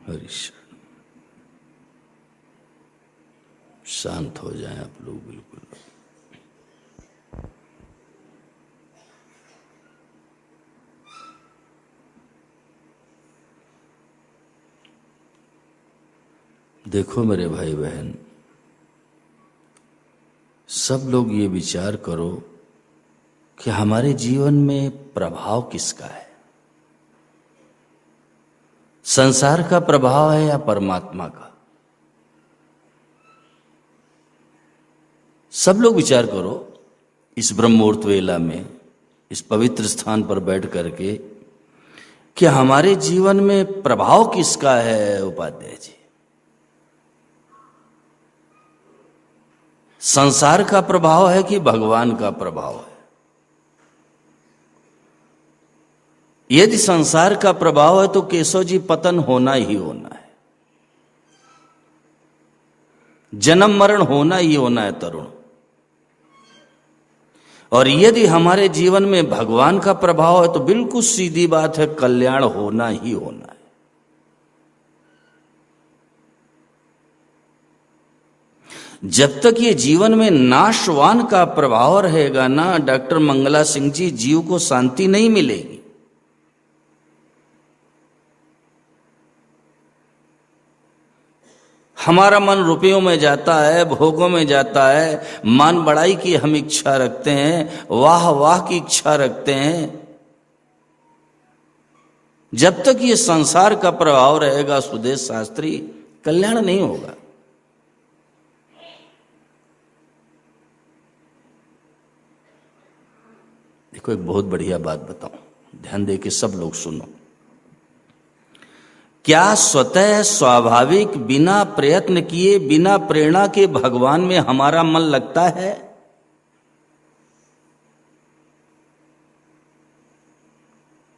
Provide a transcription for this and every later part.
हरीश, शांत हो जाएं आप लोग बिल्कुल। देखो मेरे भाई बहन, सब लोग ये विचार करो कि हमारे जीवन में प्रभाव किसका है? संसार का प्रभाव है या परमात्मा का? सब लोग विचार करो इस ब्रह्ममुहूर्त वेला में, इस पवित्र स्थान पर बैठ करके, कि हमारे जीवन में प्रभाव किसका है उपाध्याय जी? संसार का प्रभाव है कि भगवान का प्रभाव है? यदि संसार का प्रभाव है तो केशव जी पतन होना ही होना है, जन्म मरण होना ही होना है तरुण। और यदि हमारे जीवन में भगवान का प्रभाव है तो बिल्कुल सीधी बात है, कल्याण होना ही होना है। जब तक ये जीवन में नाशवान का प्रभाव रहेगा ना डॉक्टर मंगला सिंह जी, जीव को शांति नहीं मिलेगी। हमारा मन रुपयों में जाता है, भोगों में जाता है, मान बढ़ाई की हम इच्छा रखते हैं, वाह वाह की इच्छा रखते हैं। जब तक ये संसार का प्रभाव रहेगा सुदेश शास्त्री, कल्याण नहीं होगा। देखो एक बहुत बढ़िया बात बताऊं, ध्यान दे के सब लोग सुनो। क्या स्वतः स्वाभाविक बिना प्रयत्न किए, बिना प्रेरणा के भगवान में हमारा मन लगता है?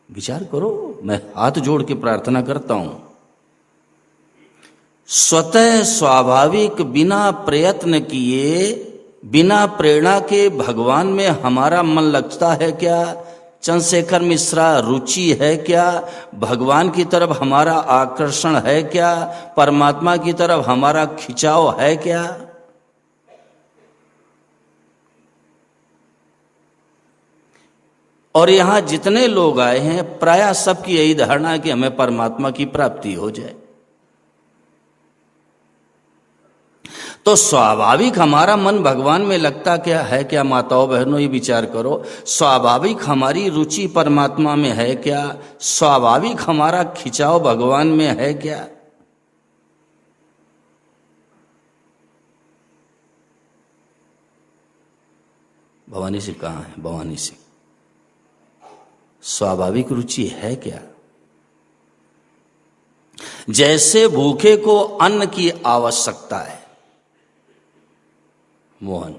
विचार करो, मैं हाथ जोड़ के प्रार्थना करता हूं। स्वतः स्वाभाविक बिना प्रयत्न किए, बिना प्रेरणा के भगवान में हमारा मन लगता है क्या? चंद्रशेखर मिश्रा, रुचि है क्या? भगवान की तरफ हमारा आकर्षण है क्या? परमात्मा की तरफ हमारा खिंचाव है क्या? और यहां जितने लोग आए हैं प्रायः सबकी यही धारणा है कि हमें परमात्मा की प्राप्ति हो जाए। तो स्वाभाविक हमारा मन भगवान में लगता क्या है? क्या माताओं बहनों ये विचार करो, स्वाभाविक हमारी रुचि परमात्मा में है क्या? स्वाभाविक हमारा खिंचाव भगवान में है क्या? भवानी सिंह कहाँ है? भवानी सिंह, स्वाभाविक रुचि है क्या? जैसे भूखे को अन्न की आवश्यकता है, मोहन,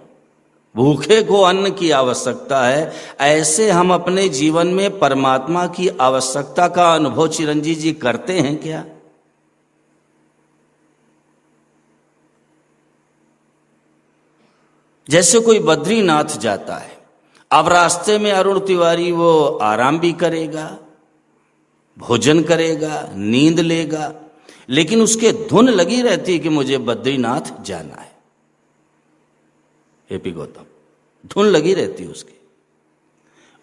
भूखे को अन्न की आवश्यकता है, ऐसे हम अपने जीवन में परमात्मा की आवश्यकता का अनुभव चिरंजीव जी करते हैं क्या? जैसे कोई बद्रीनाथ जाता है, अब रास्ते में अरुण तिवारी वो आराम भी करेगा, भोजन करेगा, नींद लेगा, लेकिन उसके धुन लगी रहती है कि मुझे बद्रीनाथ जाना है। एपी गौतम, धुन लगी रहती है उसकी।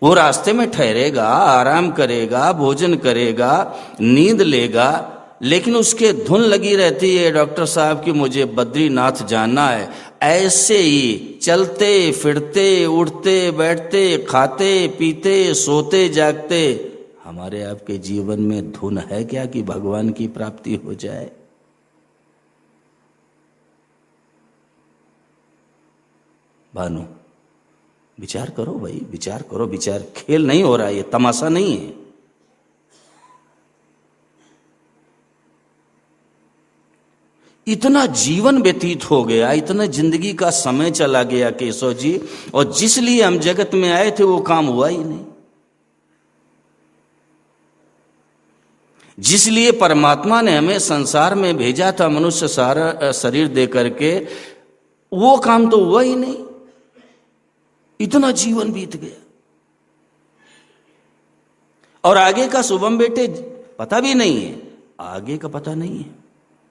वो रास्ते में ठहरेगा, आराम करेगा, भोजन करेगा, नींद लेगा, लेकिन उसके धुन लगी रहती है डॉक्टर साहब कि मुझे बद्रीनाथ जाना है। ऐसे ही चलते फिरते, उठते बैठते, खाते पीते, सोते जागते, हमारे आपके जीवन में धुन है क्या कि भगवान की प्राप्ति हो जाए? भानु, विचार करो भाई, विचार करो, विचार, खेल नहीं हो रहा है, ये तमाशा नहीं है। इतना जीवन व्यतीत हो गया, इतना जिंदगी का समय चला गया केशव जी, और जिसलिए हम जगत में आए थे वो काम हुआ ही नहीं। जिसलिए परमात्मा ने हमें संसार में भेजा था मनुष्य सारा शरीर दे करके, वो काम तो हुआ ही नहीं। इतना जीवन बीत गया और आगे का शुभम बेटे पता भी नहीं है। आगे का पता नहीं है।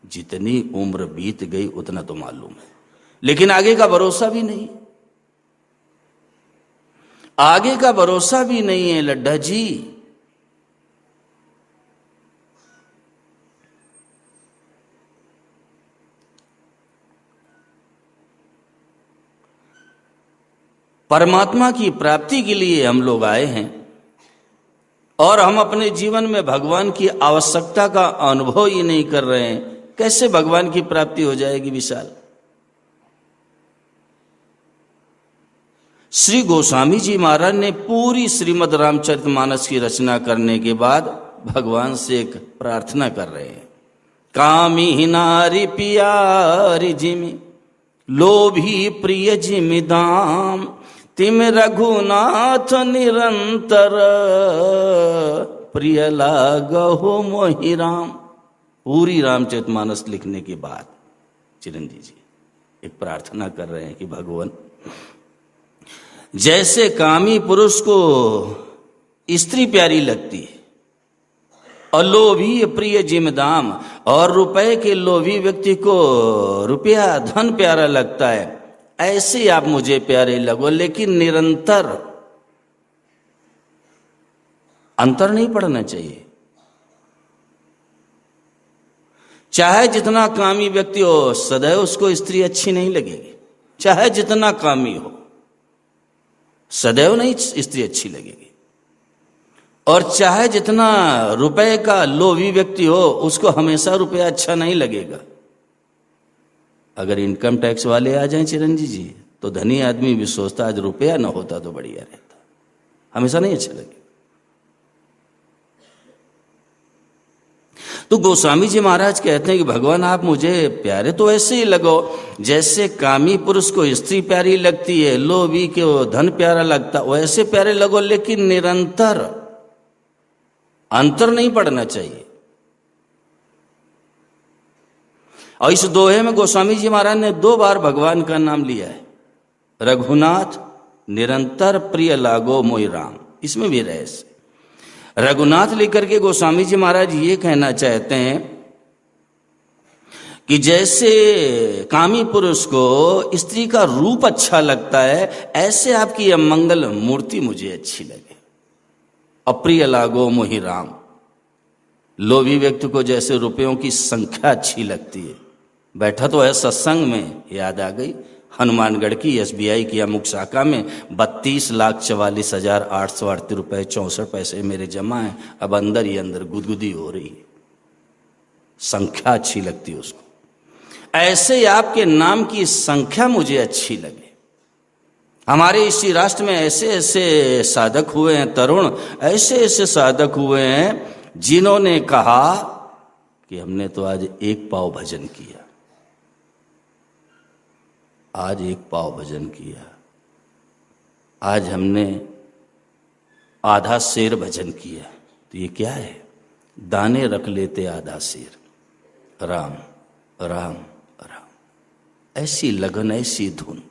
जितनी उम्र बीत गई उतना तो मालूम है, लेकिन आगे का भरोसा भी नहीं। आगे का भरोसा भी नहीं है लड्ढा जी। परमात्मा की प्राप्ति के लिए हम लोग आए हैं और हम अपने जीवन में भगवान की आवश्यकता का अनुभव ही नहीं कर रहे हैं। कैसे भगवान की प्राप्ति हो जाएगी विशाल? श्री गोस्वामी जी महाराज ने पूरी श्रीमद् रामचरितमानस की रचना करने के बाद भगवान से एक प्रार्थना कर रहे हैं। कामी नारी पियारी जिमि लोभी प्रिय जिमि दाम तिम रघुनाथ निरंतर प्रिय लागहो मोहि राम। पूरी रामचरितमानस लिखने के बाद चिरंजीव जी एक प्रार्थना कर रहे हैं कि भगवान, जैसे कामी पुरुष को स्त्री प्यारी लगती है और लोभी प्रिय जिमदाम, और रुपए के लोभी व्यक्ति को रुपया धन प्यारा लगता है, ऐसे आप मुझे प्यारे लगो, लेकिन निरंतर अंतर नहीं पड़ना चाहिए। चाहे जितना कामी व्यक्ति हो सदैव उसको स्त्री अच्छी नहीं लगेगी, चाहे जितना कामी हो सदैव नहीं स्त्री अच्छी लगेगी, और चाहे जितना रुपए का लोभी व्यक्ति हो उसको हमेशा रुपया अच्छा नहीं लगेगा। अगर इनकम टैक्स वाले आ जाएं चिरंजीव जी तो धनी आदमी भी सोचता आज रुपया ना होता तो बढ़िया रहता, हमेशा नहीं अच्छा लगेगा। तो गोस्वामी जी महाराज कहते हैं कि भगवान आप मुझे प्यारे तो ऐसे ही लगो जैसे कामी पुरुष को स्त्री प्यारी लगती है, लोभी को धन प्यारा लगता, वैसे प्यारे लगो, लेकिन निरंतर अंतर नहीं पड़ना चाहिए। और इस दोहे में गोस्वामी जी महाराज ने 2 बार भगवान का नाम लिया है, रघुनाथ निरंतर प्रिय लागो मोहि राम। इसमें भी रहस्य रघुनाथ लेकर के गोस्वामी जी महाराज ये कहना चाहते हैं कि जैसे कामी पुरुष को स्त्री का रूप अच्छा लगता है, ऐसे आपकी यह मंगल मूर्ति मुझे अच्छी लगे। अप्रिय लागो मोहि राम, लोभी व्यक्ति को जैसे रुपयों की संख्या अच्छी लगती है। बैठा तो है सत्संग में, याद आ गई हनुमानगढ़ की SBI की अमुक शाखा में 32,44,838 रुपए 64 पैसे मेरे जमा है। अब अंदर ही अंदर गुदगुदी हो रही है, संख्या अच्छी लगती है उसको। ऐसे आपके नाम की संख्या मुझे अच्छी लगे। हमारे इसी राष्ट्र में ऐसे ऐसे साधक हुए हैं, तरुण ऐसे ऐसे साधक हुए हैं जिन्होंने कहा कि हमने तो आज 1 पाव भजन किया, आज 1 पाव भजन किया, आज हमने आधा शेर भजन किया। तो ये क्या है? दाने रख लेते आधा शेर, राम राम राम। ऐसी लगन, ऐसी धुन।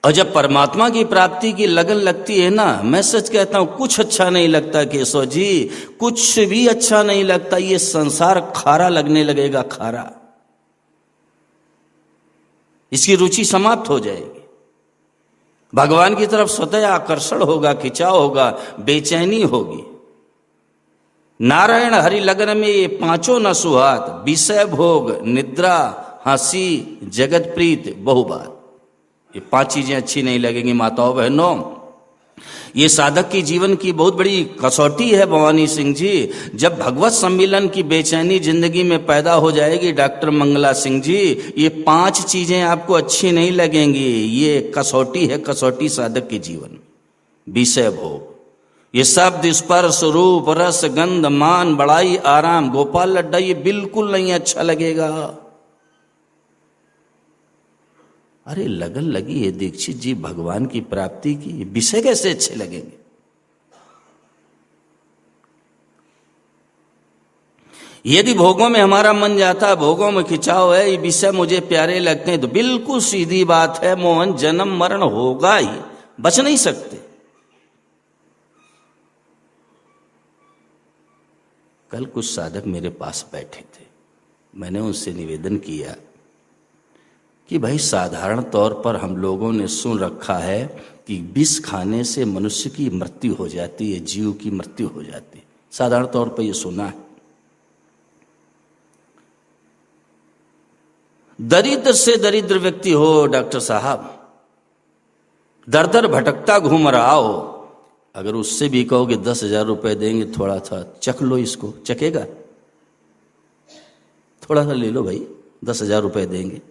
और जब परमात्मा की प्राप्ति की लगन लगती है ना, मैं सच कहता हूं कुछ अच्छा नहीं लगता केशव जी, कुछ भी अच्छा नहीं लगता। ये संसार खारा लगने लगेगा, खारा। इसकी रुचि समाप्त हो जाएगी। भगवान की तरफ स्वतः आकर्षण होगा, खिंचाव होगा, बेचैनी होगी। नारायण हरि लगन में ये 5 न सुहात, विषय भोग निद्रा हंसी जगत प्रीत बहुबात। ये 5 चीजें अच्छी नहीं लगेंगी माताओं बहनों। ये साधक की जीवन की बहुत बड़ी कसौटी है भवानी सिंह जी। जब भगवत सम्मिलन की बेचैनी जिंदगी में पैदा हो जाएगी डॉक्टर मंगला सिंह जी, ये 5 चीजें आपको अच्छी नहीं लगेंगी। ये कसौटी है, कसौटी साधक के जीवन। विषय भोग, ये शब्द स्पर्श रूप रस गंध मान बड़ाई आराम गोपाल लड्डा, ये बिल्कुल नहीं अच्छा लगेगा। अरे लगन लगी है दीक्षित जी भगवान की प्राप्ति की, विषय कैसे अच्छे लगेंगे? यदि भोगों में हमारा मन जाता है, भोगों में खिंचाव है, ये विषय मुझे प्यारे लगते हैं, तो बिल्कुल सीधी बात है मोहन, जन्म मरण होगा ही, बच नहीं सकते। कल कुछ साधक मेरे पास बैठे थे, मैंने उनसे निवेदन किया कि भाई साधारण तौर पर हम लोगों ने सुन रखा है कि विष खाने से मनुष्य की मृत्यु हो जाती है, जीव की मृत्यु हो जाती है, साधारण तौर पर यह सुना है। दरिद्र से दरिद्र व्यक्ति हो डॉक्टर साहब, दर दर भटकता घूम रहा हो, अगर उससे भी कहो कि 10,000 रुपए देंगे, थोड़ा सा चख लो, इसको चखेगा? थोड़ा सा ले लो भाई, 10,000 रुपए देंगे,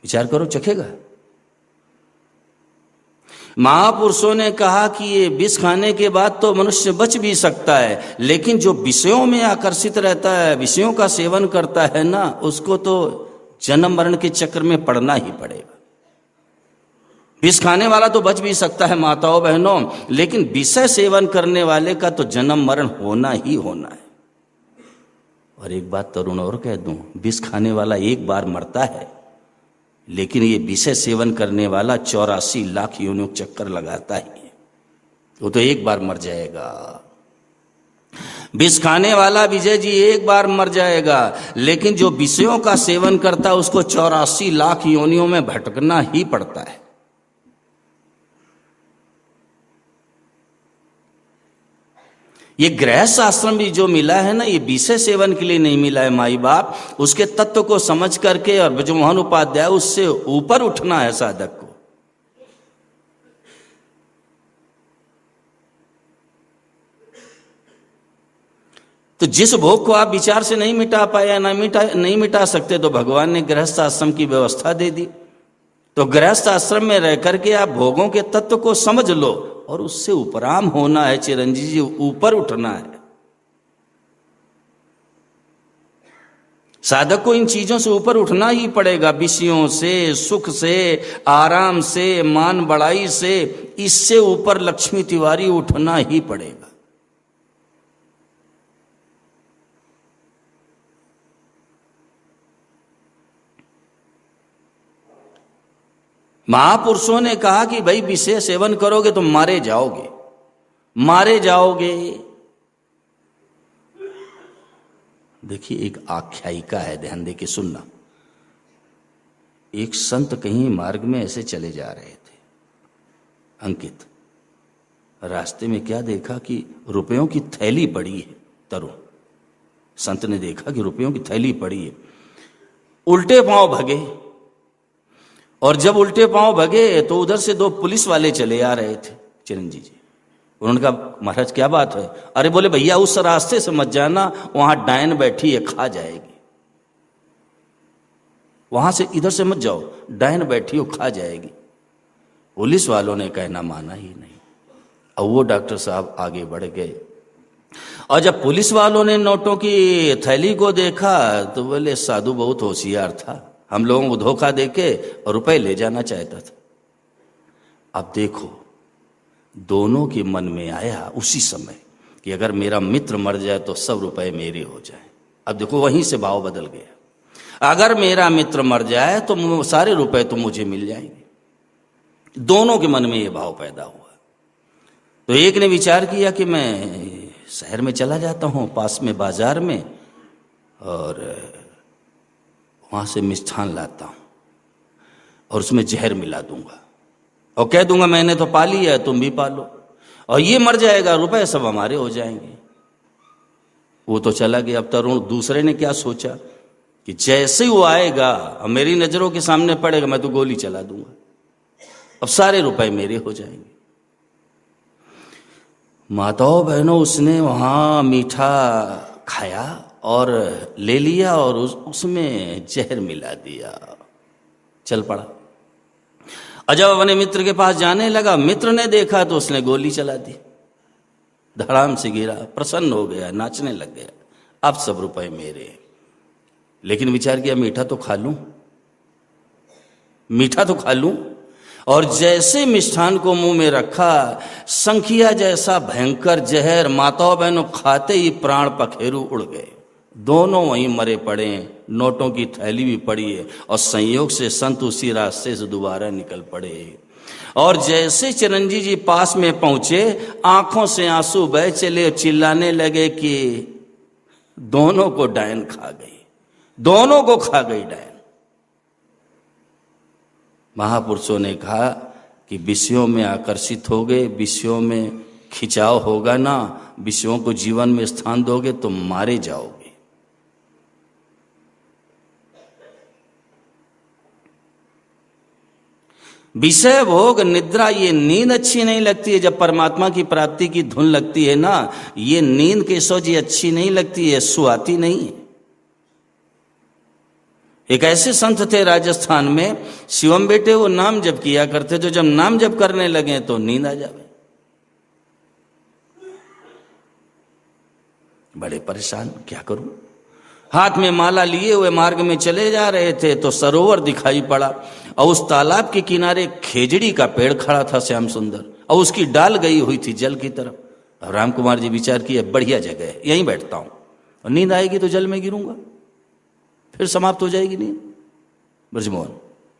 विचार करो, चखेगा? महापुरुषों ने कहा कि ये विष खाने के बाद तो मनुष्य बच भी सकता है, लेकिन जो विषयों में आकर्षित रहता है, विषयों का सेवन करता है ना, उसको तो जन्म मरण के चक्र में पड़ना ही पड़ेगा। विष खाने वाला तो बच भी सकता है माताओं बहनों, लेकिन विषय सेवन करने वाले का तो जन्म मरण होना ही होना है। और एक बात तरुण और कह दूं, विष खाने वाला एक बार मरता है, लेकिन ये विषय सेवन करने वाला 84 लाख योनियों चक्कर लगाता ही है, वो तो एक बार मर जाएगा। विष खाने वाला विजय जी एक बार मर जाएगा, लेकिन जो विषयों का सेवन करता है उसको 84 लाख योनियों में भटकना ही पड़ता है। ये गृहस्थ आश्रम भी जो मिला है ना, ये विषय सेवन के लिए नहीं मिला है माई बाप, उसके तत्व को समझ करके, और ब्रजमोहन उपाध्याय उससे ऊपर उठना है साधक को। तो जिस भोग को आप विचार से नहीं मिटा पाए, नहीं मिटा सकते, तो भगवान ने गृहस्थ आश्रम की व्यवस्था दे दी। तो गृहस्थ आश्रम में रह करके आप भोगों के तत्व को समझ लो, और उससे उपराम होना है चिरंजीव जी, ऊपर उठना है। साधक को इन चीजों से ऊपर उठना ही पड़ेगा, विषयों से, सुख से, आराम से, मान बढ़ाई से, इससे ऊपर लक्ष्मी तिवारी उठना ही पड़ेगा। महापुरुषों ने कहा कि भाई विषय सेवन करोगे तो मारे जाओगे, मारे जाओगे। देखिए, एक आख्यायिका है, ध्यान दे के सुनना। एक संत कहीं मार्ग में ऐसे चले जा रहे थे, अंकित, रास्ते में क्या देखा कि रुपयों की थैली पड़ी है। तरुण संत ने देखा कि रुपयों की थैली पड़ी है, उल्टे पांव भगे, और जब उल्टे पांव भगे तो उधर से 2 पुलिस वाले चले आ रहे थे चिरंजीव जी। उन्होंने कहा महाराज क्या बात है? अरे बोले भैया उस रास्ते से मत जाना, वहां डायन बैठी है, खा जाएगी, वहां से इधर से मत जाओ, डायन बैठी हो, खा जाएगी। पुलिस वालों ने कहना माना ही नहीं। अब वो डॉक्टर साहब आगे बढ़ गए, और जब पुलिस वालों ने नोटों की थैली को देखा तो बोले साधु बहुत होशियार था, हम लोगों को धोखा देके और रुपए ले जाना चाहता था। अब देखो, दोनों के मन में आया उसी समय कि अगर मेरा मित्र मर जाए तो सब रुपए मेरे हो जाए। अब देखो, वहीं से भाव बदल गया, अगर मेरा मित्र मर जाए तो सारे रुपए तो मुझे मिल जाएंगे। दोनों के मन में ये भाव पैदा हुआ। तो एक ने विचार किया कि मैं शहर में चला जाता हूं, पास में बाजार में, और वहां से मिष्ठान लाता हूं और उसमें जहर मिला दूंगा और कह दूंगा मैंने तो पाली है, तुम भी पालो, और ये मर जाएगा, रुपए सब हमारे हो जाएंगे। वो तो चला गया। अब तरुण दूसरे ने क्या सोचा कि जैसे ही वो आएगा और मेरी नजरों के सामने पड़ेगा, मैं तो गोली चला दूंगा, अब सारे रुपए मेरे हो जाएंगे। माताओं बहनों, उसने वहां मीठा खाया और ले लिया और उसमें जहर मिला दिया, चल पड़ा। और जब अपने मित्र के पास जाने लगा, मित्र ने देखा तो उसने गोली चला दी, धड़ाम से गिरा, प्रसन्न हो गया, नाचने लग गया, अब सब रुपए मेरे। लेकिन विचार किया मीठा तो खा लूं, मीठा तो खा लूं, और जैसे मिष्ठान को मुंह में रखा, संखिया जैसा भयंकर जहर, माताओं बहनों, खाते ही प्राण पखेरु उड़ गए। दोनों वहीं मरे पड़े, नोटों की थैली भी पड़ी है, और संयोग से संत उसी रास्ते से दोबारा निकल पड़े। और जैसे चिरंजीव जी पास में पहुंचे, आंखों से आंसू बह चले और चिल्लाने लगे कि दोनों को डायन खा गई, दोनों को खा गई डायन। महापुरुषों ने कहा कि विषयों में आकर्षित हो गए, विषयों में खिंचाव होगा ना, विषयों को जीवन में स्थान दोगे तो मारे जाओगे। विषय भोग निद्रा, ये नींद अच्छी नहीं लगती है। जब परमात्मा की प्राप्ति की धुन लगती है ना, ये नींद केशव जी अच्छी नहीं लगती है, सुहाती नहीं है। एक ऐसे संत थे राजस्थान में, शिवम बेटे, वो नाम जप किया करते, तो जब नाम जप करने लगे तो नींद आ जावे। बड़े परेशान, क्या करूं। हाथ में माला लिए हुए मार्ग में चले जा रहे थे तो सरोवर दिखाई पड़ा, और उस तालाब के किनारे खेजड़ी का पेड़ खड़ा था श्याम सुंदर, और उसकी डाल गई हुई थी जल की तरफ। अब राम कुमार जी विचार किए, बढ़िया जगह है, यहीं बैठता हूं, और नींद आएगी तो जल में गिरूंगा, फिर समाप्त हो जाएगी नींद। ब्रजमोहन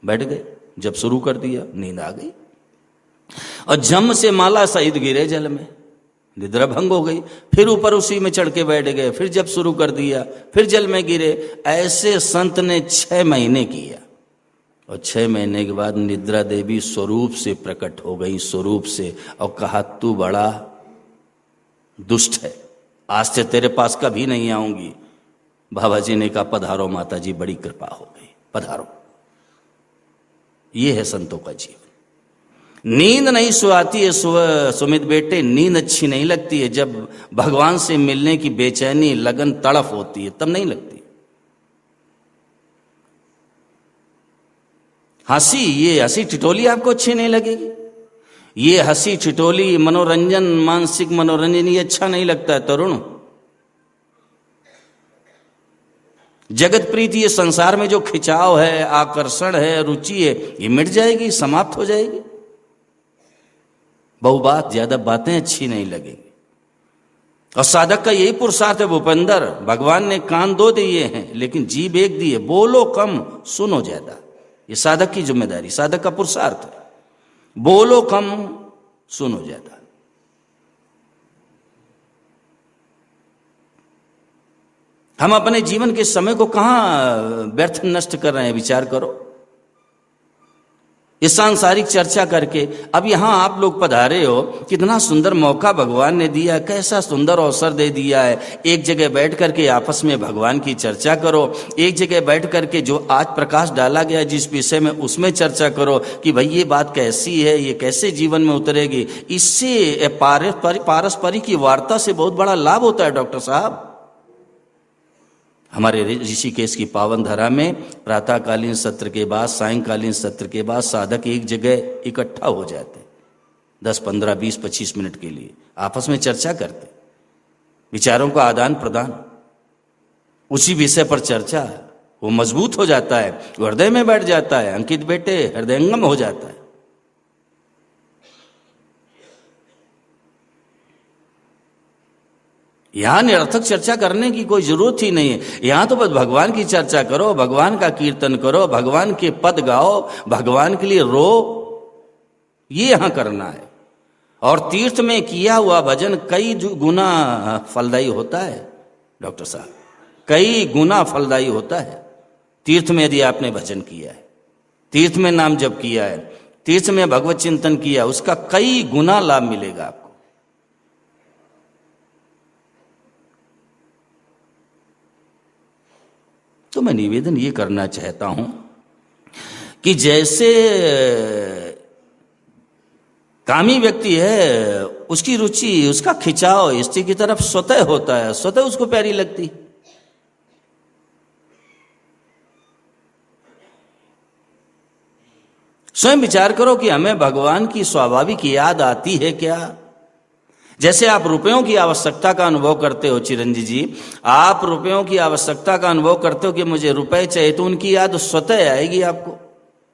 बैठ गए, जब शुरू कर दिया नींद आ गई, और जम से माला सहित गिरे जल में, निद्रा भंग हो गई। फिर ऊपर उसी में चढ़ के बैठ गए, फिर जब शुरू कर दिया, फिर जल में गिरे। ऐसे संत ने 6 महीने किया, और 6 महीने के बाद निद्रा देवी स्वरूप से प्रकट हो गई, स्वरूप से, और कहा तू बड़ा दुष्ट है, आज से तेरे पास कभी नहीं आऊंगी। बाबा जी ने कहा पधारो माता जी, बड़ी कृपा हो गई, पधारो। ये है संतों का जीवन। नींद नहीं सुहाती है सुमित बेटे, नींद अच्छी नहीं लगती है। जब भगवान से मिलने की बेचैनी, लगन, तड़फ होती है, तब नहीं लगती। हंसी, ये हंसी ठिठोली आपको अच्छी नहीं लगेगी। ये हंसी ठिठोली, मनोरंजन, मानसिक मनोरंजन, ये अच्छा नहीं लगता है तरुण। जगत प्रीति, ये संसार में जो खिंचाव है, आकर्षण है, रुचि है, ये मिट जाएगी, समाप्त हो जाएगी। बहुबात, ज्यादा बातें अच्छी नहीं लगेंगी। और साधक का यही पुरुषार्थ है भूपेंद्र। भगवान ने कान 2 दिए हैं, लेकिन जीभ 1 दी है। बोलो कम, सुनो ज्यादा, ये साधक की जिम्मेदारी, साधक का पुरुषार्थ है। बोलो कम, सुनो ज्यादा। हम अपने जीवन के समय को कहां व्यर्थ नष्ट कर रहे हैं, विचार करो। ये सांसारिक चर्चा करके, अब यहां आप लोग पधारे हो, कितना सुंदर मौका भगवान ने दिया, कैसा सुंदर अवसर दे दिया है। एक जगह बैठ करके आपस में भगवान की चर्चा करो, एक जगह बैठ करके जो आज प्रकाश डाला गया जिस विषय में, उसमें चर्चा करो कि भाई ये बात कैसी है, ये कैसे जीवन में उतरेगी। इससे पारस्परिक की वार्ता से बहुत बड़ा लाभ होता है डॉक्टर साहब। हमारे ऋषिकेश की पावन धरा में प्रातःकालीन सत्र के बाद, सायंकालीन सत्र के बाद साधक एक जगह इकट्ठा हो जाते, 10, 15, 20, 25 मिनट के लिए आपस में चर्चा करते, विचारों का आदान प्रदान, उसी विषय पर चर्चा। वो मजबूत हो जाता है, वो हृदय में बैठ जाता है। अंकित बेटे, हृदयंगम हो जाता है। यहां निरर्थक चर्चा करने की कोई जरूरत ही नहीं है। यहां तो बस भगवान की चर्चा करो, भगवान का कीर्तन करो, भगवान के पद गाओ, भगवान के लिए रो, ये यहां करना है। और तीर्थ में किया हुआ भजन कई गुना फलदायी होता है डॉक्टर साहब, कई गुना फलदायी होता है। तीर्थ में यदि आपने भजन किया है, तीर्थ में नाम जप किया है, तीर्थ में भगवत चिंतन किया, उसका कई गुना लाभ मिलेगा आपको। तो मैं निवेदन ये करना चाहता हूं कि जैसे कामी व्यक्ति है, उसकी रुचि, उसका खिंचाव स्त्री की तरफ स्वतः होता है, स्वतः उसको प्यारी लगती। स्वयं विचार करो कि हमें भगवान की स्वाभाविक याद आती है क्या? जैसे आप रुपयों की आवश्यकता का अनुभव करते हो चिरंजीव जी, आप रुपयों की आवश्यकता का अनुभव करते हो कि मुझे रुपए चाहिए, तो उनकी याद स्वतः आएगी आपको।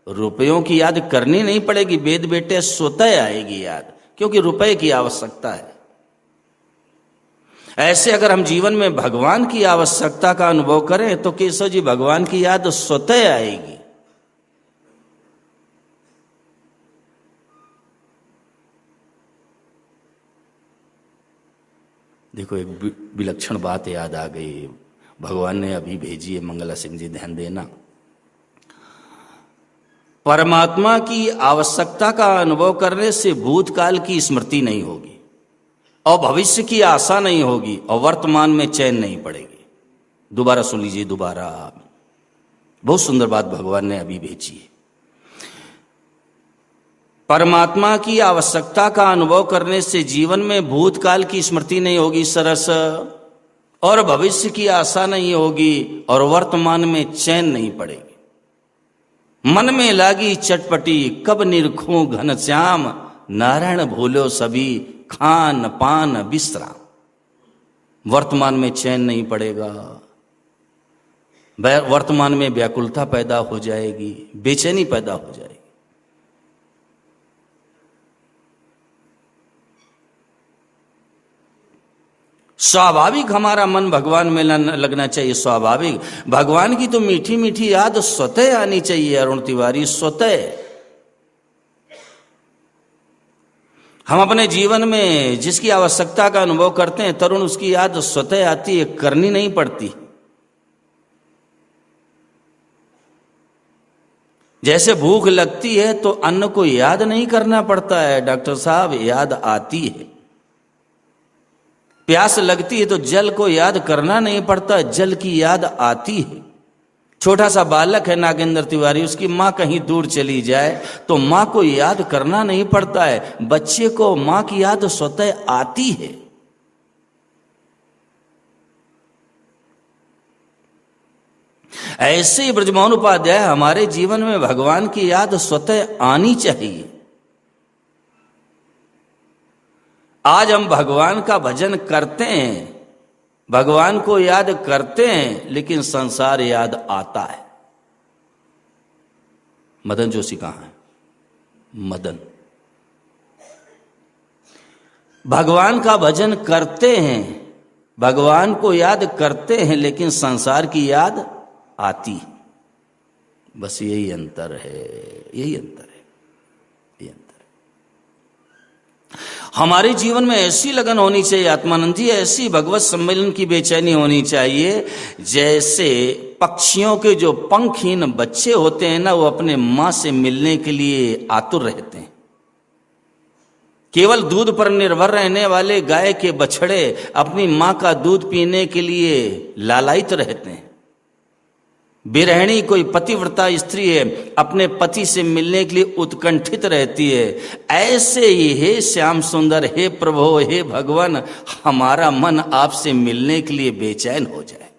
रुपयों की याद करनी नहीं पड़ेगी, वेद बेटे, स्वतः आएगी याद, क्योंकि रुपए की आवश्यकता है। ऐसे अगर हम जीवन में भगवान की आवश्यकता का अनुभव करें तो केशव जी भगवान की याद स्वतः आएगी। देखो एक विलक्षण बात याद आ गई, भगवान ने अभी भेजी है, मंगला सिंह जी ध्यान देना। परमात्मा की आवश्यकता का अनुभव करने से भूतकाल की स्मृति नहीं होगी और भविष्य की आशा नहीं होगी और वर्तमान में चैन नहीं पड़ेगी। दोबारा सुन लीजिए, दोबारा, बहुत सुंदर बात भगवान ने अभी भेजी है। परमात्मा की आवश्यकता का अनुभव करने से जीवन में भूतकाल की स्मृति नहीं होगी सरस, और भविष्य की आशा नहीं होगी और वर्तमान में चैन नहीं पड़ेगी। मन में लागी चटपटी कब निरखूं घनश्याम, नारायण भूलो सभी खान पान विश्राम। वर्तमान में चैन नहीं पड़ेगा, वर्तमान में व्याकुलता पैदा हो जाएगी, बेचैनी पैदा हो जाएगी। स्वाभाविक हमारा मन भगवान में लगना चाहिए, स्वाभाविक। भगवान की तो मीठी मीठी याद स्वतः आनी चाहिए अरुण तिवारी, स्वतः। हम अपने जीवन में जिसकी आवश्यकता का अनुभव करते हैं तरुण, उसकी याद स्वतः आती है, करनी नहीं पड़ती। जैसे भूख लगती है तो अन्न को याद नहीं करना पड़ता है डॉक्टर साहब, याद आती है। प्यास लगती है तो जल को याद करना नहीं पड़ता, जल की याद आती है। छोटा सा बालक है नागेंद्र तिवारी, उसकी माँ कहीं दूर चली जाए तो माँ को याद करना नहीं पड़ता है, बच्चे को माँ की याद स्वतः आती है। ऐसे ही ब्रजमोहन उपाध्याय, हमारे जीवन में भगवान की याद स्वतः आनी चाहिए। आज हम भगवान का भजन करते हैं, भगवान को याद करते हैं, लेकिन संसार याद आता है। मदन जोशी कहां है? मदन भगवान का भजन करते हैं, भगवान को याद करते हैं, लेकिन संसार की याद आती है। बस यही अंतर है, यही अंतर है, यही अंतर है। हमारे जीवन में ऐसी लगन होनी चाहिए आत्मानंद जी, ऐसी भगवत सम्मेलन की बेचैनी होनी चाहिए, जैसे पक्षियों के जो पंखहीन बच्चे होते हैं ना, वो अपने मां से मिलने के लिए आतुर रहते हैं। केवल दूध पर निर्भर रहने वाले गाय के बछड़े अपनी मां का दूध पीने के लिए लालायित रहते हैं। बिरहणी कोई पतिव्रता स्त्री है, अपने पति से मिलने के लिए उत्कंठित रहती है। ऐसे ही हे श्याम सुंदर, हे प्रभु, हे भगवान, हमारा मन आपसे मिलने के लिए बेचैन हो जाए।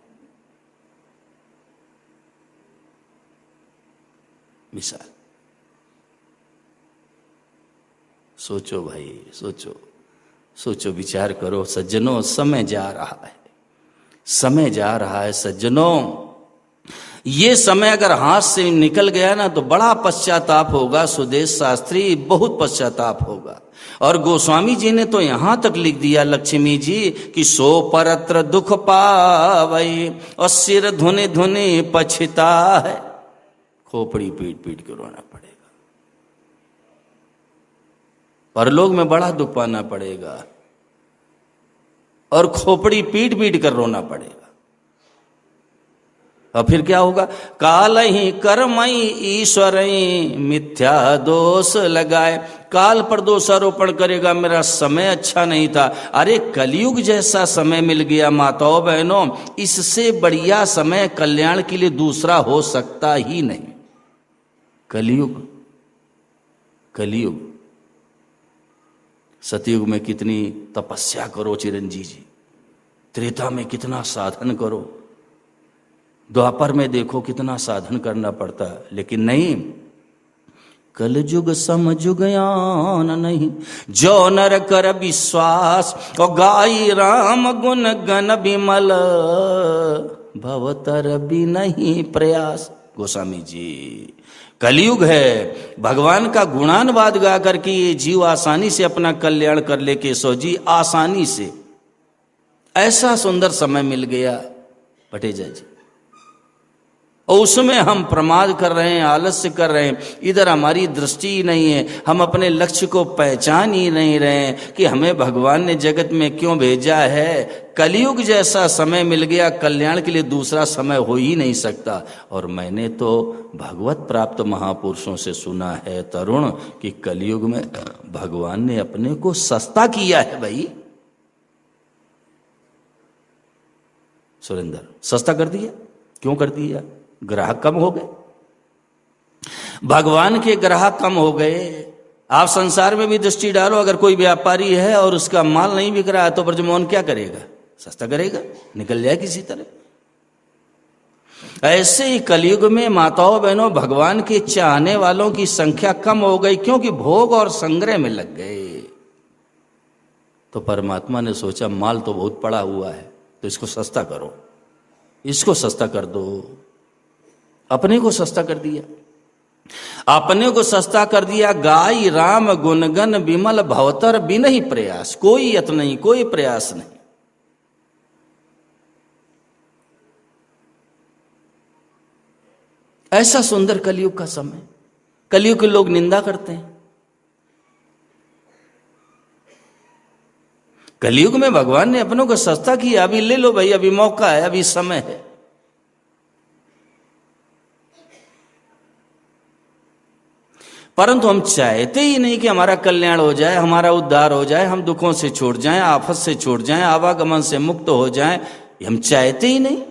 मिसाल सोचो भाई, सोचो सोचो, विचार करो सज्जनों। समय जा रहा है, समय जा रहा है सज्जनों। ये समय अगर हाथ से निकल गया ना तो बड़ा पश्चाताप होगा। सुदेश शास्त्री, बहुत पश्चाताप होगा। और गोस्वामी जी ने तो यहां तक लिख दिया, लक्ष्मी जी, कि सो परत्र दुख पावई और सिर धुने धुने पछता है। खोपड़ी पीट पीट के रोना पड़ेगा, परलोक में बड़ा दुख पाना पड़ेगा और खोपड़ी पीट पीट कर रोना पड़ेगा। और फिर क्या होगा? काल ही कर्मई ईश्वरई मिथ्या दोष लगाए। काल पर दोषारोपण करेगा, मेरा समय अच्छा नहीं था। अरे कलयुग जैसा समय मिल गया माताओं बहनों, इससे बढ़िया समय कल्याण के लिए दूसरा हो सकता ही नहीं। कलयुग, कलयुग। सतयुग में कितनी तपस्या करो चिरंजीवी जी, त्रेता में कितना साधन करो, द्वापर में देखो कितना साधन करना पड़ता है, लेकिन नहीं। कलयुग समयुग यान नहीं, जो नर कर विश्वास और गाई राम गुण गण विमल, भवतर भी नहीं प्रयास। गोस्वामी जी, कलयुग है, भगवान का गुणानुवाद गा करके ये जीव आसानी से अपना कल्याण कर ले। केशव जी, आसानी से ऐसा सुंदर समय मिल गया भटेजा जी। और उसमें हम प्रमाद कर रहे हैं, आलस्य कर रहे हैं, इधर हमारी दृष्टि ही नहीं है, हम अपने लक्ष्य को पहचान ही नहीं रहे हैं कि हमें भगवान ने जगत में क्यों भेजा है। कलयुग जैसा समय मिल गया, कल्याण के लिए दूसरा समय हो ही नहीं सकता। और मैंने तो भगवत प्राप्त महापुरुषों से सुना है तरुण कि कलयुग में भगवान ने अपने को सस्ता किया है। भाई सुरेंद्र, सस्ता कर दिया। क्यों कर दिया? ग्राहक कम हो गए, भगवान के ग्राहक कम हो गए। आप संसार में भी दृष्टि डालो, अगर कोई व्यापारी है और उसका माल नहीं बिक रहा है तो ब्रजमोहन क्या करेगा? सस्ता करेगा, निकल जाए किसी तरह। ऐसे ही कलयुग में माताओं बहनों, भगवान के चाहने वालों की संख्या कम हो गई, क्योंकि भोग और संग्रह में लग गए। तो परमात्मा ने सोचा माल तो बहुत पड़ा हुआ है, तो इसको सस्ता करो, इसको सस्ता कर दो। अपने को सस्ता कर दिया, अपने को सस्ता कर दिया। गाय राम गुणगन विमल भवतर बिन ही प्रयास, कोई यत्न नहीं, कोई प्रयास नहीं। ऐसा सुंदर कलयुग का समय। कलयुग के लोग निंदा करते हैं। कलयुग में भगवान ने अपनों को सस्ता किया, अभी ले लो भाई, अभी मौका है, अभी समय है। परंतु हम चाहते ही नहीं कि हमारा कल्याण हो जाए, हमारा उद्धार हो जाए, हम दुखों से छूट जाएं, आफत से छूट जाएं, आवागमन से मुक्त हो जाएं, हम चाहते ही नहीं।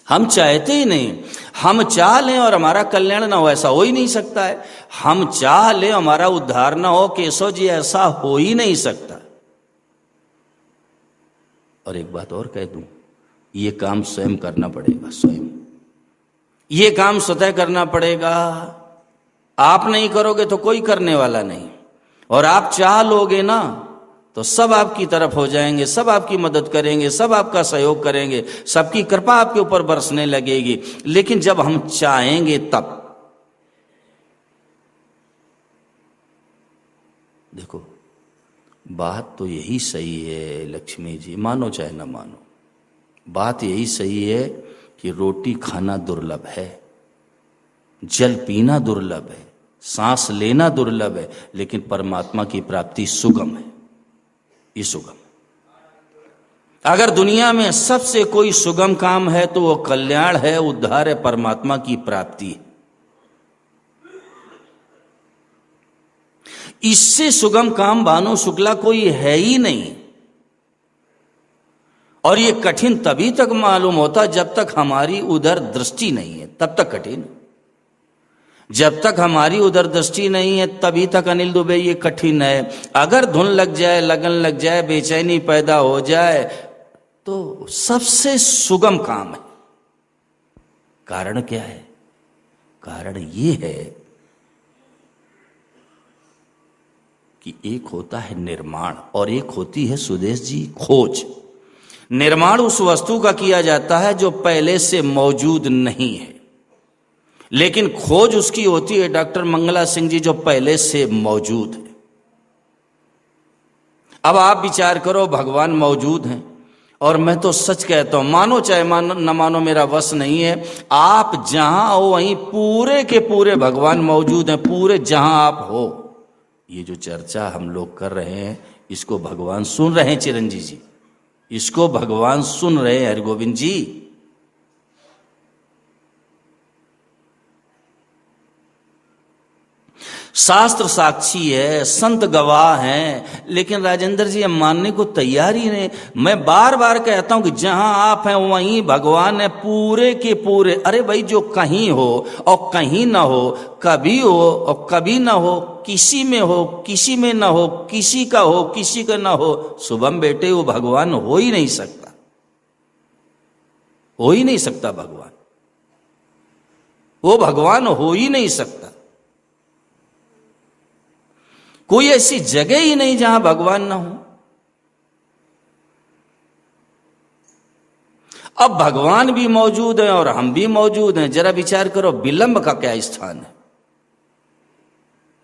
हम चाहते ही नहीं। हम चाह लें और हमारा कल्याण ना हो, ऐसा हो ही नहीं सकता है। हम चाह लें हमारा उद्धार ना हो, केशव जी, ऐसा हो ही नहीं सकता। और एक बात और कह दूं, ये काम स्वयं करना पड़ेगा, स्वयं ये काम स्वतः करना पड़ेगा। आप नहीं करोगे तो कोई करने वाला नहीं, और आप चाह लोगे ना तो सब आपकी तरफ हो जाएंगे, सब आपकी मदद करेंगे, सब आपका सहयोग करेंगे, सबकी कृपा आपके ऊपर बरसने लगेगी। लेकिन जब हम चाहेंगे तब। देखो, बात तो यही सही है लक्ष्मी जी, मानो चाहे ना मानो, बात यही सही है कि रोटी खाना दुर्लभ है, जल पीना दुर्लभ है, सांस लेना दुर्लभ है, लेकिन परमात्मा की प्राप्ति सुगम है। ये सुगम। अगर दुनिया में सबसे कोई सुगम काम है तो वो कल्याण है, उद्धार है, परमात्मा की प्राप्ति है। इससे सुगम काम भानु शुक्ला कोई है ही नहीं। और ये कठिन तभी तक मालूम होता जब तक हमारी उधर दृष्टि नहीं है, तब तक कठिन। जब तक हमारी उधर दृष्टि नहीं है तभी तक अनिल दुबे ये कठिन है। अगर धुन लग जाए, लगन लग जाए, बेचैनी पैदा हो जाए तो सबसे सुगम काम है। कारण क्या है? कारण ये है कि एक होता है निर्माण और एक होती है सुदेश जी खोज। निर्माण उस वस्तु का किया जाता है जो पहले से मौजूद नहीं है, लेकिन खोज उसकी होती है डॉक्टर मंगला सिंह जी, जो पहले से मौजूद है। अब आप विचार करो, भगवान मौजूद हैं, और मैं तो सच कहता हूं, मानो चाहे मानो न मानो, मेरा वश नहीं है, आप जहां हो वहीं पूरे के पूरे भगवान मौजूद हैं, पूरे जहां आप हो। ये जो चर्चा हम लोग कर रहे हैं इसको भगवान सुन रहे हैं, चिरंजीव जी, इसको भगवान सुन रहे हैं, हरगोविंद जी। शास्त्र साक्षी है, संत गवाह हैं, लेकिन राजेंद्र जी हम मानने को तैयार ही नहीं। मैं बार बार कहता हूं कि जहां आप हैं वहीं भगवान है, पूरे के पूरे। अरे भाई, जो कहीं हो और कहीं ना हो, कभी हो और कभी ना हो, किसी में हो किसी में ना हो, किसी का हो किसी का ना हो, शुभम बेटे वो भगवान हो ही नहीं सकता, हो ही नहीं सकता भगवान, वो भगवान हो ही नहीं सकता। कोई ऐसी जगह ही नहीं जहां भगवान ना हो। अब भगवान भी मौजूद है और हम भी मौजूद हैं, जरा विचार करो विलंब का क्या स्थान है।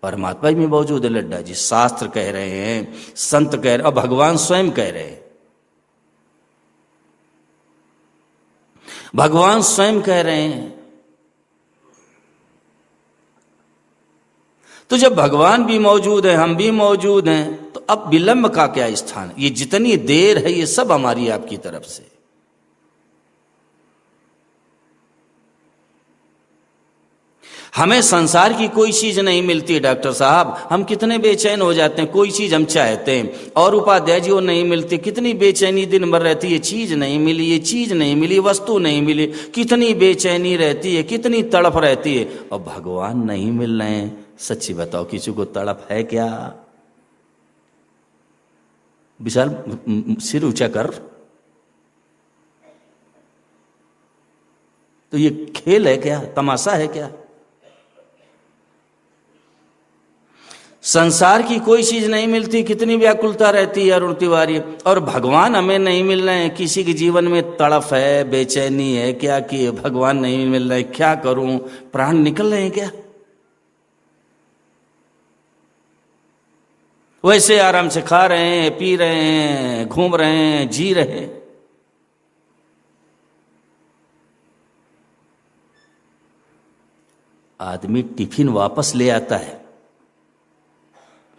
परमात्मा भी मौजूद है लड्डा जी, शास्त्र कह रहे हैं, संत कह रहे हैं और भगवान स्वयं कह रहे हैं। भगवान स्वयं कह रहे हैं। तो जब भगवान भी मौजूद है, हम भी मौजूद हैं, तो अब विलंब का क्या स्थान? ये जितनी देर है ये सब हमारी आपकी तरफ से। हमें संसार की कोई चीज नहीं मिलती डॉक्टर साहब, हम कितने बेचैन हो जाते हैं, कोई चीज हम चाहते हैं और उपाध्याय जी वो नहीं मिलती, कितनी बेचैनी दिन भर रहती है, चीज नहीं मिली, ये चीज नहीं मिली, वस्तु नहीं मिली, कितनी बेचैनी रहती है, कितनी तड़प रहती है। और भगवान नहीं मिल रहे हैं, सच्ची बताओ किसी को तड़प है क्या? विशाल सिर ऊंचा कर। तो ये खेल है क्या, तमाशा है क्या? संसार की कोई चीज नहीं मिलती, कितनी व्याकुलता रहती है अरुण तिवारी, और भगवान हमें नहीं मिल रहे हैं। किसी के जीवन में तड़फ है, बेचैनी है, क्या कि भगवान नहीं मिल रहे, क्या करूं, प्राण निकल रहे हैं क्या? वैसे आराम से खा रहे हैं, पी रहे हैं, घूम रहे हैं, जी रहे हैं। आदमी टिफिन वापस ले आता है,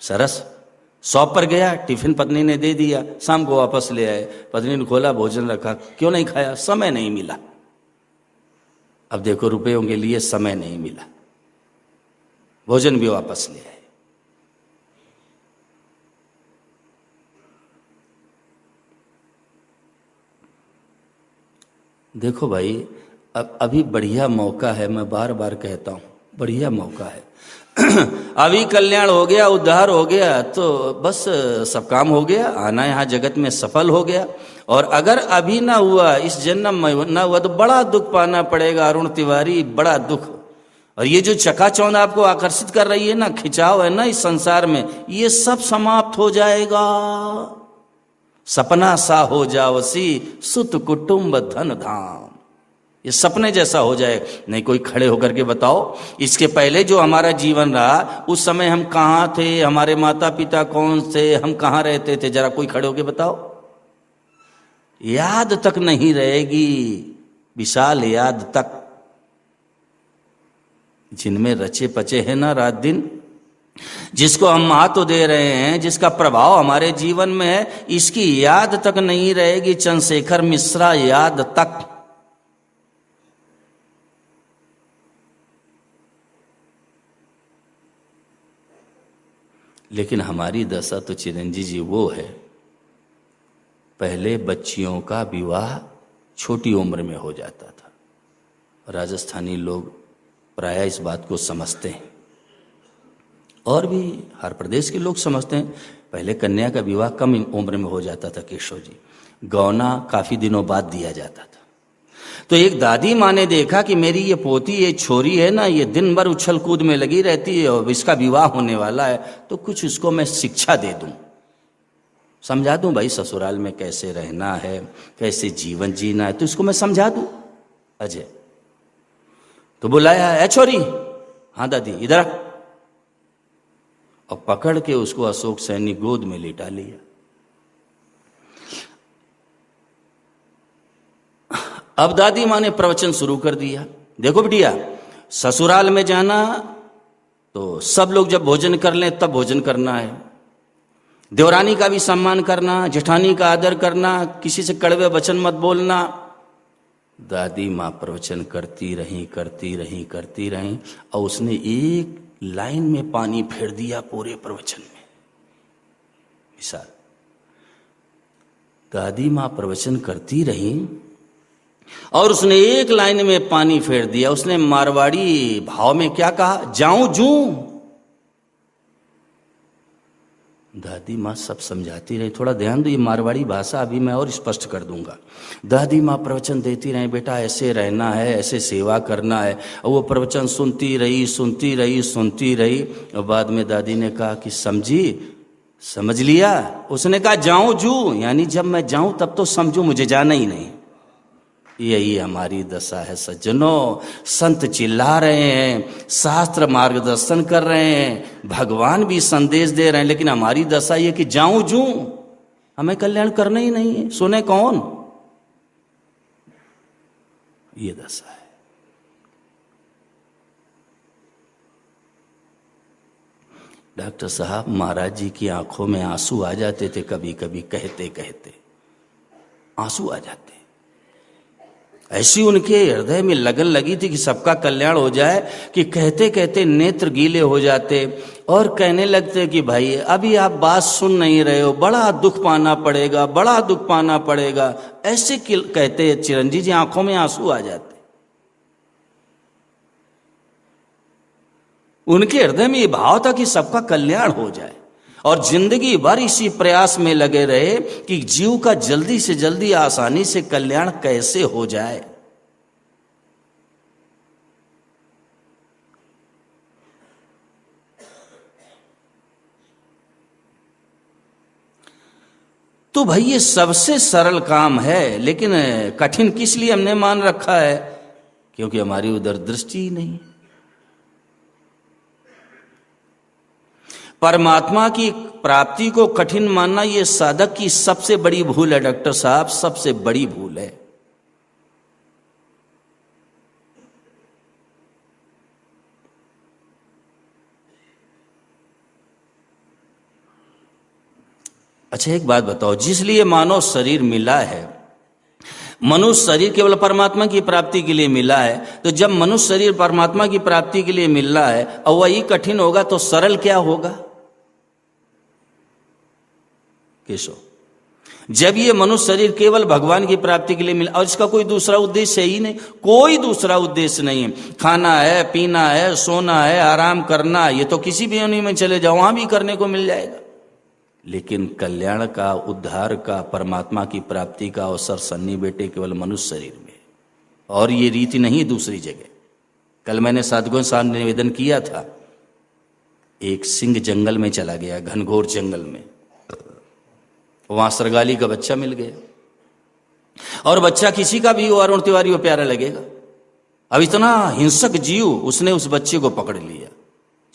सरस, शॉप पर गया, टिफिन पत्नी ने दे दिया, शाम को वापस ले आए, पत्नी ने खोला, भोजन रखा, क्यों नहीं खाया? समय नहीं मिला। अब देखो रुपयों के लिए समय नहीं मिला, भोजन भी वापस ले आए। देखो भाई, अब अभी बढ़िया मौका है, मैं बार बार कहता हूं, बढ़िया मौका है। अभी कल्याण हो गया, उद्धार हो गया, तो बस सब काम हो गया, आना यहाँ जगत में सफल हो गया। और अगर अभी ना हुआ, इस जन्म में ना हुआ, तो बड़ा दुख पाना पड़ेगा अरुण तिवारी, बड़ा दुख। और ये जो चकाचौंध आपको आकर्षित कर रही है ना, खिंचाव है ना इस संसार में, ये सब समाप्त हो जाएगा। सपना सा हो जावसी सुत कुटुंब धन धाम, ये सपने जैसा हो जाए। नहीं कोई खड़े होकर के बताओ, इसके पहले जो हमारा जीवन रहा उस समय हम कहाँ थे, हमारे माता पिता कौन थे, हम कहाँ रहते थे, जरा कोई खड़े होकर बताओ। याद तक नहीं रहेगी विशाल, याद तक। जिनमें रचे पचे हैं ना रात दिन, जिसको हम महत्व दे रहे हैं, जिसका प्रभाव हमारे जीवन में है, इसकी याद तक नहीं रहेगी। चंद्रशेखर मिश्रा याद तक। लेकिन हमारी दशा तो चिरंजीवी जी वो है, पहले बच्चियों का विवाह छोटी उम्र में हो जाता था। राजस्थानी लोग प्रायः इस बात को समझते हैं, और भी हर प्रदेश के लोग समझते हैं। पहले कन्या का विवाह कम उम्र में हो जाता था केशव जी, गौना काफी दिनों बाद दिया जाता था। तो एक दादी माँ ने देखा कि मेरी ये पोती, ये छोरी है ना, ये दिन भर उछल कूद में लगी रहती है और इसका विवाह होने वाला है, तो कुछ इसको मैं शिक्षा दे दूं, समझा दूं भाई ससुराल में कैसे रहना है, कैसे जीवन जीना है, तो इसको मैं समझा दूं। अजय तो बुलाया, है छोरी, हाँ दादी इधर आ, और पकड़ के उसको अशोक सैनी गोद में लिटा लिया। अब दादी माँ ने प्रवचन शुरू कर दिया। देखो बिटिया, ससुराल में जाना तो सब लोग जब भोजन कर लें तब भोजन करना है, देवरानी का भी सम्मान करना, जेठानी का आदर करना, किसी से कड़वे वचन मत बोलना। दादी माँ प्रवचन करती रही और उसने एक लाइन में पानी फेर दिया पूरे प्रवचन में। विशाल, दादी माँ प्रवचन करती रही और उसने एक लाइन में पानी फेर दिया। उसने मारवाड़ी भाव में क्या कहा, जाऊं जूं। दादी माँ सब समझाती रही, थोड़ा ध्यान दो, ये मारवाड़ी भाषा अभी मैं और स्पष्ट कर दूंगा। दादी माँ प्रवचन देती रही, बेटा ऐसे रहना है, ऐसे सेवा करना है। और वो प्रवचन सुनती रही और बाद में दादी ने कहा कि समझ लिया? उसने कहा जाऊं जू, यानी जब मैं जाऊं तब तो समझो, मुझे जाना ही नहीं। यही हमारी दशा है सज्जनों। संत चिल्ला रहे हैं, शास्त्र मार्गदर्शन कर रहे हैं, भगवान भी संदेश दे रहे हैं, लेकिन हमारी दशा ये कि जाऊं जूं, हमें कल्याण करना ही नहीं है, सुने कौन? ये दशा है। डॉक्टर साहब महाराज जी की आंखों में आंसू आ जाते थे, कभी कभी कहते कहते आंसू आ जाते। ऐसी उनके हृदय में लगन लगी थी कि सबका कल्याण हो जाए कि कहते कहते नेत्र गीले हो जाते और कहने लगते कि भाई अभी आप बात सुन नहीं रहे हो, बड़ा दुख पाना पड़ेगा, बड़ा दुख पाना पड़ेगा, ऐसे कहते चिरंजीव जी आंखों में आंसू आ जाते। उनके हृदय में ये भाव था कि सबका कल्याण हो जाए और जिंदगी भर इसी प्रयास में लगे रहे कि जीव का जल्दी से जल्दी आसानी से कल्याण कैसे हो जाए। तो भाई ये सबसे सरल काम है, लेकिन कठिन किस लिए हमने मान रखा है? क्योंकि हमारी उधर दृष्टि ही नहीं। परमात्मा की प्राप्ति को कठिन मानना ये साधक की सबसे बड़ी भूल है डॉक्टर साहब, सबसे बड़ी भूल है। अच्छा एक बात बताओ, जिसलिए मानव शरीर मिला है, मनुष्य शरीर केवल परमात्मा की प्राप्ति के लिए मिला है, तो जब मनुष्य शरीर परमात्मा की प्राप्ति के लिए मिल रहा है और वही कठिन होगा तो सरल क्या होगा? केशव, जब ये मनुष्य शरीर केवल भगवान की प्राप्ति के लिए मिला और इसका कोई दूसरा उद्देश्य ही नहीं, कोई दूसरा उद्देश्य नहीं है, खाना है, पीना है, सोना है, आराम करना, ये तो किसी भी योनि में चले जाओ वहां भी करने को मिल जाएगा, लेकिन कल्याण का, उद्धार का, परमात्मा की प्राप्ति का अवसर सन्नी बेटे केवल मनुष्य शरीर में, और ये रीति नहीं दूसरी जगह। कल मैंने साधुओं साथ निवेदन किया था, एक सिंह जंगल में चला गया, घनघोर जंगल में, वहां सरगाली का बच्चा मिल गया और बच्चा किसी का भी हो, अरुण तिवारी को प्यारा लगेगा। अब इतना हिंसक जीव, उसने उस बच्चे को पकड़ लिया,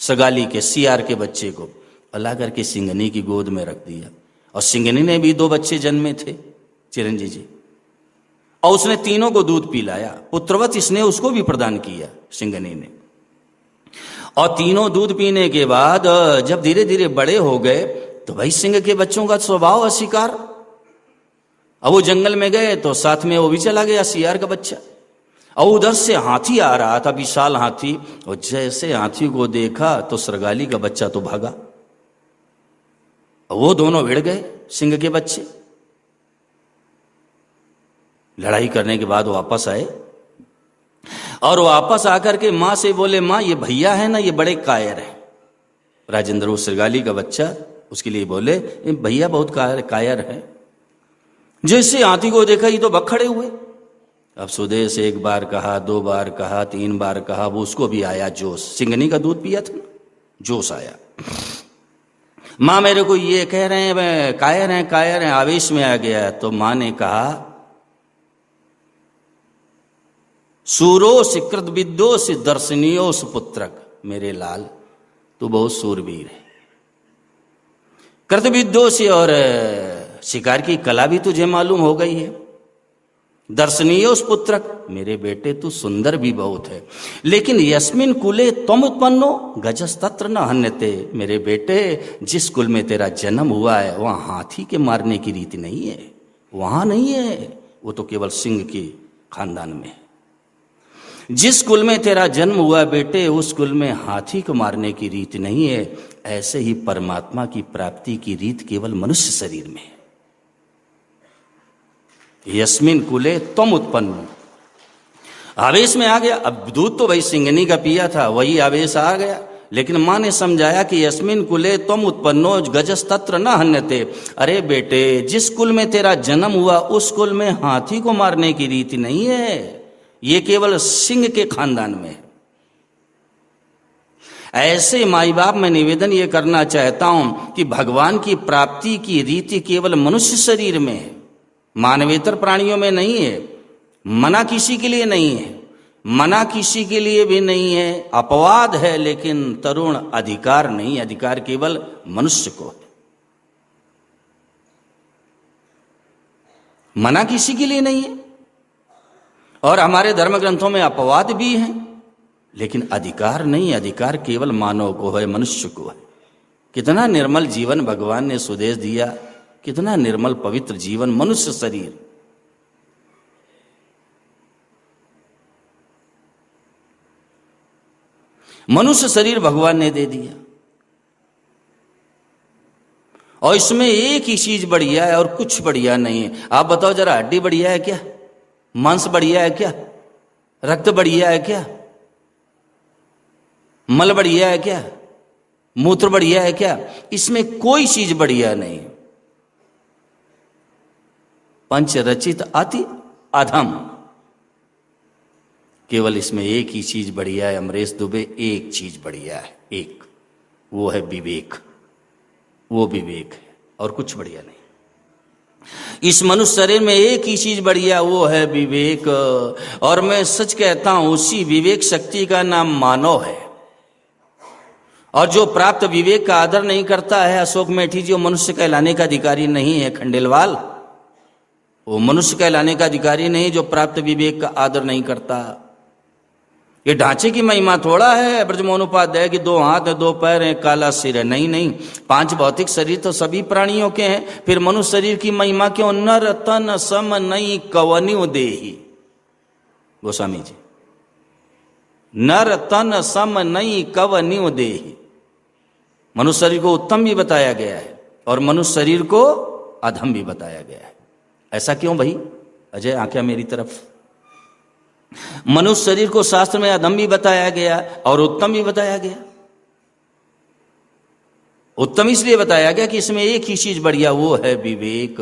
सरगाली के, सियार के बच्चे को अला करके सिंगनी की गोद में रख दिया, और सिंगनी ने भी 2 बच्चे जन्मे थे चिरंजीव जी, और उसने तीनों को दूध पिलाया, पुत्रवत इसने उसको भी प्रदान किया सिंगनी ने, और तीनों दूध पीने के बाद जब धीरे धीरे बड़े हो गए तो भाई सिंह के बच्चों का स्वभाव है शिकार। अब वो जंगल में गए तो साथ में वो भी चला गया सियार का बच्चा, और उधर से हाथी आ रहा था, विशाल हाथी, और जैसे हाथी को देखा तो सरगाली का बच्चा तो भागा, वो दोनों भिड़ गए सिंह के बच्चे। लड़ाई करने के बाद वापस आए और वापस आकर के मां से बोले, मां ये भैया है ना, ये बड़े कायर है। राजेंद्र, वो सरगाली का बच्चा, उसके लिए बोले भैया बहुत कायर है। जैसे हाथी को देखा ये तो बखड़े हुए। अब सुदेश से 1 बार कहा, 2 बार कहा, 3 बार कहा, वो उसको भी आया जोश, सिंगनी का दूध पिया था ना, जोश आया। मां मेरे को ये कह रहे हैं कायर हैं, कायर हैं, आवेश में आ गया। तो मां ने कहा, सूरोस कृतविद्योस दर्शनीयोस पुत्रक, मेरे लाल तू बहुत सूरवीर है, कृतविद्योस और शिकार की कला भी तुझे मालूम हो गई है, दर्शनीयोस पुत्रक, मेरे बेटे तू सुंदर भी बहुत है, लेकिन यस्मिन कुले तुम उत्पन्नो गजस्तत्र न हन्यते, मेरे बेटे जिस कुल में तेरा जन्म हुआ है वहां हाथी के मारने की रीति नहीं है, वहां नहीं है, वो तो केवल सिंह के खानदान में है। जिस कुल में तेरा जन्म हुआ बेटे, उस कुल में हाथी को मारने की रीत नहीं है। ऐसे ही परमात्मा की प्राप्ति की रीत केवल मनुष्य शरीर में है। यस्मिन कुले तुम उत्पन्न, आवेश में आ गया। अब दूध तो भाई सिंगनी का पिया था, वही आवेश आ गया, लेकिन मां ने समझाया कि यस्मिन कुले तुम उत्पन्नो गजस्तत्र न हन्यते, अरे बेटे जिस कुल में तेरा जन्म हुआ उस कुल में हाथी को मारने की रीति नहीं है, ये केवल सिंह के खानदान में है। ऐसे माई बाप मैं निवेदन ये करना चाहता हूं कि भगवान की प्राप्ति की रीति केवल मनुष्य शरीर में है, मानवेतर प्राणियों में नहीं है। मना किसी के लिए नहीं है, मना किसी के लिए भी नहीं है, अपवाद है, लेकिन तरुण अधिकार नहीं, अधिकार केवल मनुष्य को है। मना किसी के लिए नहीं है, और हमारे धर्म ग्रंथों में अपवाद भी हैं, लेकिन अधिकार नहीं, अधिकार केवल मानव को है, मनुष्य को है। कितना निर्मल जीवन भगवान ने सुदेश दिया, कितना निर्मल पवित्र जीवन, मनुष्य शरीर। मनुष्य शरीर भगवान ने दे दिया, और इसमें एक ही चीज बढ़िया है और कुछ बढ़िया नहीं है। आप बताओ जरा, हड्डी बढ़िया है क्या? मांस बढ़िया है क्या? रक्त बढ़िया है क्या? मल बढ़िया है क्या? मूत्र बढ़िया है क्या? इसमें कोई चीज बढ़िया नहीं। पंच रचित अति अधम, केवल इसमें एक ही चीज बढ़िया है। अमरेश दुबे, एक चीज बढ़िया है, एक, वो है विवेक। वो विवेक है और कुछ बढ़िया नहीं। इस मनुष्य शरीर में एक ही चीज बढ़िया, वो है विवेक। और मैं सच कहता हूं, उसी विवेक शक्ति का नाम मानव है। और जो प्राप्त विवेक का आदर नहीं करता है, अशोक मेठी जी, वो मनुष्य कहलाने का अधिकारी नहीं है। खंडेलवाल, वो मनुष्य कहलाने का अधिकारी नहीं जो प्राप्त विवेक का आदर नहीं करता। ये ढांचे की महिमा थोड़ा है ब्रजमोहन उपाध्याय की 2 हाथ है, 2 पैर है, काला सिर है। नहीं नहीं, 5 भौतिक शरीर तो सभी प्राणियों के हैं। फिर मनुष्य शरीर की महिमा क्यों? नर तन सम नहीं कवन्यु देहि, गोस्वामी जी। नर तन सम नहीं कवन्यु देहि। मनुष्य शरीर को उत्तम भी बताया गया है और मनुष्य शरीर को अधम भी बताया गया है। ऐसा क्यों भाई? अजय, आंखें मेरी तरफ। मनुष्य शरीर को शास्त्र में अधम भी बताया गया और उत्तम भी बताया गया। उत्तम इसलिए बताया गया कि इसमें एक ही चीज बढ़िया, वो है विवेक।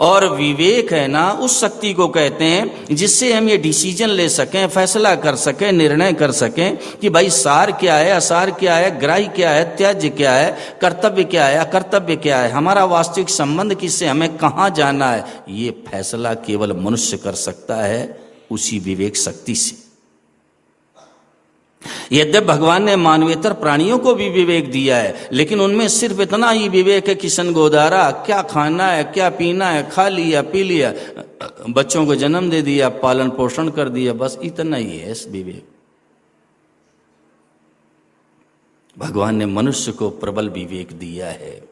और विवेक है ना, उस शक्ति को कहते हैं जिससे हम ये डिसीजन ले सकें, फैसला कर सकें, निर्णय कर सकें कि भाई सार क्या है, असार क्या है, ग्राह्य क्या है, त्याज्य क्या है, कर्तव्य क्या है, अकर्तव्य क्या है, हमारा वास्तविक संबंध किससे, हमें कहां जाना है। ये फैसला केवल मनुष्य कर सकता है, उसी विवेक शक्ति से। यद्यप भगवान ने मानवेतर प्राणियों को भी विवेक दिया है, लेकिन उनमें सिर्फ इतना ही विवेक है, किशन गोदारा, क्या खाना है, क्या पीना है, खा लिया, पी लिया, बच्चों को जन्म दे दिया, पालन पोषण कर दिया, बस इतना ही है इस विवेक। भगवान ने मनुष्य को प्रबल विवेक दिया है,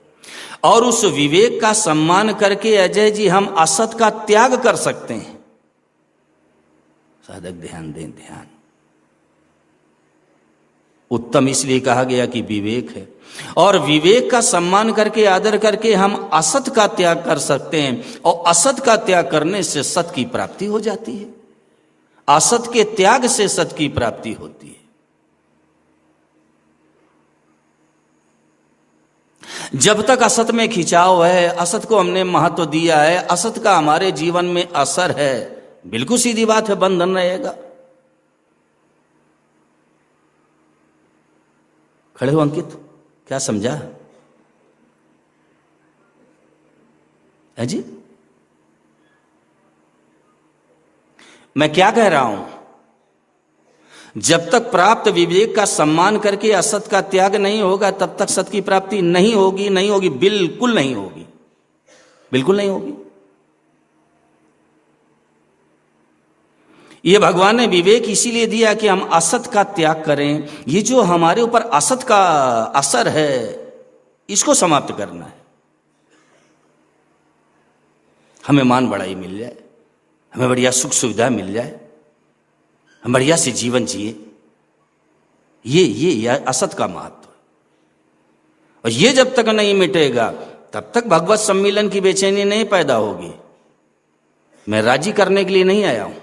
और उस विवेक का सम्मान करके अजय जी हम असत का त्याग कर सकते हैं। साधक ध्यान दें, ध्यान। उत्तम इसलिए कहा गया कि विवेक है, और विवेक का सम्मान करके, आदर करके हम असत का त्याग कर सकते हैं, और असत का त्याग करने से सत की प्राप्ति हो जाती है। असत के त्याग से सत की प्राप्ति होती है। जब तक असत में खिंचाव है, असत को हमने महत्व दिया है, असत का हमारे जीवन में असर है, बिल्कुल सीधी बात है, बंधन रहेगा। खड़े हो अंकित, क्या समझा है जी? मैं क्या कह रहा हूं? जब तक प्राप्त विवेक का सम्मान करके असत का त्याग नहीं होगा, तब तक सत की प्राप्ति नहीं होगी, नहीं होगी, बिल्कुल नहीं होगी, बिल्कुल नहीं होगी। ये भगवान ने विवेक इसीलिए दिया कि हम असत का त्याग करें। ये जो हमारे ऊपर असत का असर है, इसको समाप्त करना है। हमें मान बढ़ाई मिल जाए, हमें बढ़िया सुख सुविधा मिल जाए, हम बढ़िया से जीवन जिए, ये असत का महत्व। और ये जब तक नहीं मिटेगा, तब तक भगवत सम्मिलन की बेचैनी नहीं पैदा होगी। मैं राजी करने के लिए नहीं आया हूं।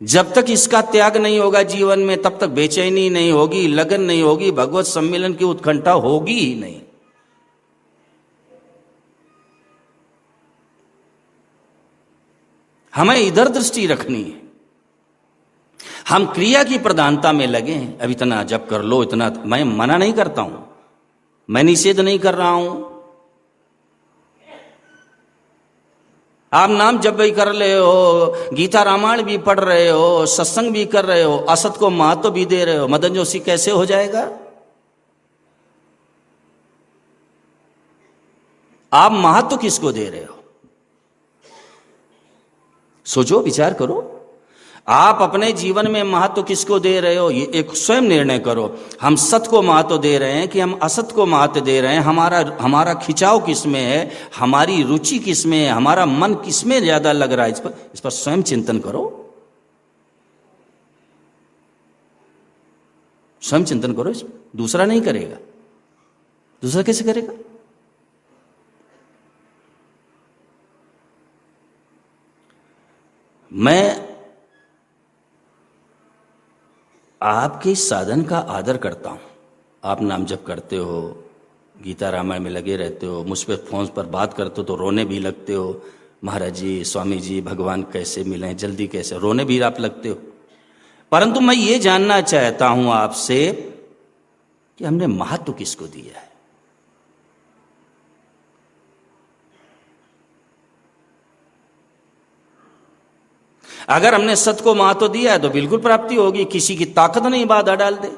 जब तक इसका त्याग नहीं होगा जीवन में, तब तक बेचैनी नहीं होगी, लगन नहीं होगी, भगवत सम्मेलन की उत्कंठा होगी ही नहीं। हमें इधर दृष्टि रखनी है। हम क्रिया की प्रधानता में लगे। अब इतना जप कर लो, इतना, मैं मना नहीं करता हूं, मैं निषेध नहीं कर रहा हूं। आप नाम जप भी कर रहे हो, गीता रामायण भी पढ़ रहे हो, सत्संग भी कर रहे हो, असत को महत्व भी दे रहे हो, मदन जोशी कैसे हो जाएगा? आप महत्व किसको दे रहे हो? सोचो, विचार करो। आप अपने जीवन में महत्व किसको दे रहे हो, ये एक स्वयं निर्णय करो। हम सत्य को महत्व दे रहे हैं कि हम असत को महत्व दे रहे हैं? हमारा खिंचाव किसमें है, हमारी रुचि किसमें है, हमारा मन किसमें ज्यादा लग रहा है? इस पर स्वयं चिंतन करो, स्वयं चिंतन करो। इसमें दूसरा नहीं करेगा। दूसरा कैसे करेगा? मैं आपके इस साधन का आदर करता हूं। आप नाम जप करते हो, गीता रामायण में लगे रहते हो, मुझ पर फोन पर बात करते हो तो रोने भी लगते हो, महाराज जी, स्वामी जी, भगवान कैसे मिलें, जल्दी कैसे, रोने भी आप लगते हो। परंतु मैं ये जानना चाहता हूं आपसे कि हमने महत्व किसको दिया है? अगर हमने सत्य को महत्व दिया है तो बिल्कुल प्राप्ति होगी, किसी की ताकत नहीं बाधा डाल दे।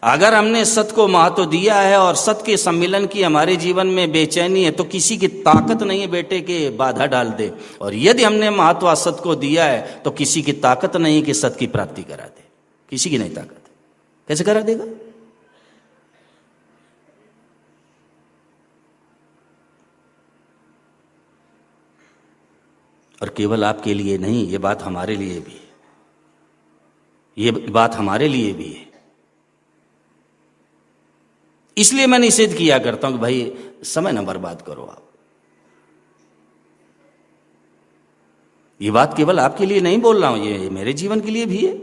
अगर हमने सत्य को महत्व दिया है और सत्य के सम्मिलन की हमारे जीवन में बेचैनी है तो किसी की ताकत नहीं है बेटे के बाधा डाल दे। और यदि हमने महत्व असत्य को दिया है तो किसी की ताकत नहीं कि सत्य की प्राप्ति करा दे। किसी की नहीं ताकत। कैसे करा देगा? और केवल आपके लिए नहीं, ये बात हमारे लिए भी है। ये बात हमारे लिए भी है। इसलिए मैं निषेध किया करता हूं कि भाई समय न बर्बाद करो आप। ये बात केवल आपके लिए नहीं बोल रहा हूं, ये मेरे जीवन के लिए भी है।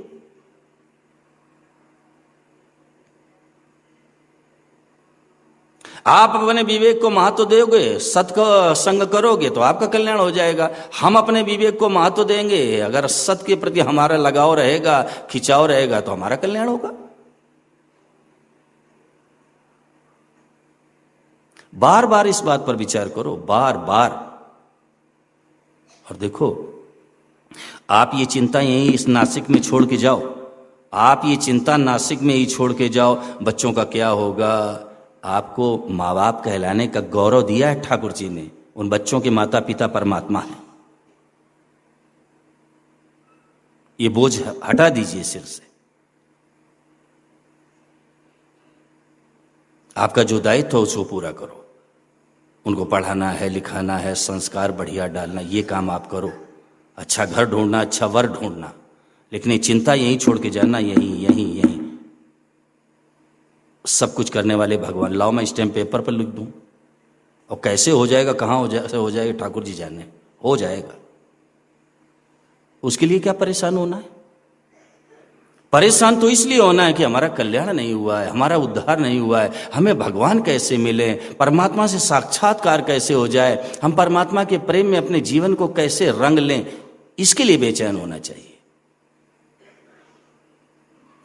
आप अपने विवेक को महत्व दोगे, सत्य का संग करोगे तो आपका कल्याण हो जाएगा। हम अपने विवेक को महत्व देंगे, अगर सत्य के प्रति हमारा लगाव रहेगा, खिंचाव रहेगा तो हमारा कल्याण होगा। बार बार इस बात पर विचार करो, बार बार। और देखो, आप ये चिंता यहीं इस नासिक में छोड़ के जाओ। आप ये चिंता नासिक में ही छोड़ के जाओ, बच्चों का क्या होगा। आपको माँ बाप कहलाने का गौरव दिया है ठाकुर जी ने। उन बच्चों के माता पिता परमात्मा है। ये बोझ हटा दीजिए सिर से। आपका जो दायित्व हो उसको पूरा करो। उनको पढ़ाना है, लिखाना है, संस्कार बढ़िया डालना, ये काम आप करो। अच्छा घर ढूंढना, अच्छा वर ढूंढना, लेकिन ये चिंता यहीं छोड़ के जाना। यहीं यहीं यहीं सब कुछ करने वाले भगवान। लाओ मैं स्टैम्प पेपर पर लिख दूं, और कैसे हो जाएगा, कहाँ हो जाएगा, ठाकुर जी जाने। हो जाएगा। उसके लिए क्या परेशान होना है? परेशान तो इसलिए होना है कि हमारा कल्याण नहीं हुआ है, हमारा उद्धार नहीं हुआ है। हमें भगवान कैसे मिले, परमात्मा से साक्षात्कार कैसे हो जाए, हम परमात्मा के प्रेम में अपने जीवन को कैसे रंग लें, इसके लिए बेचैन होना चाहिए।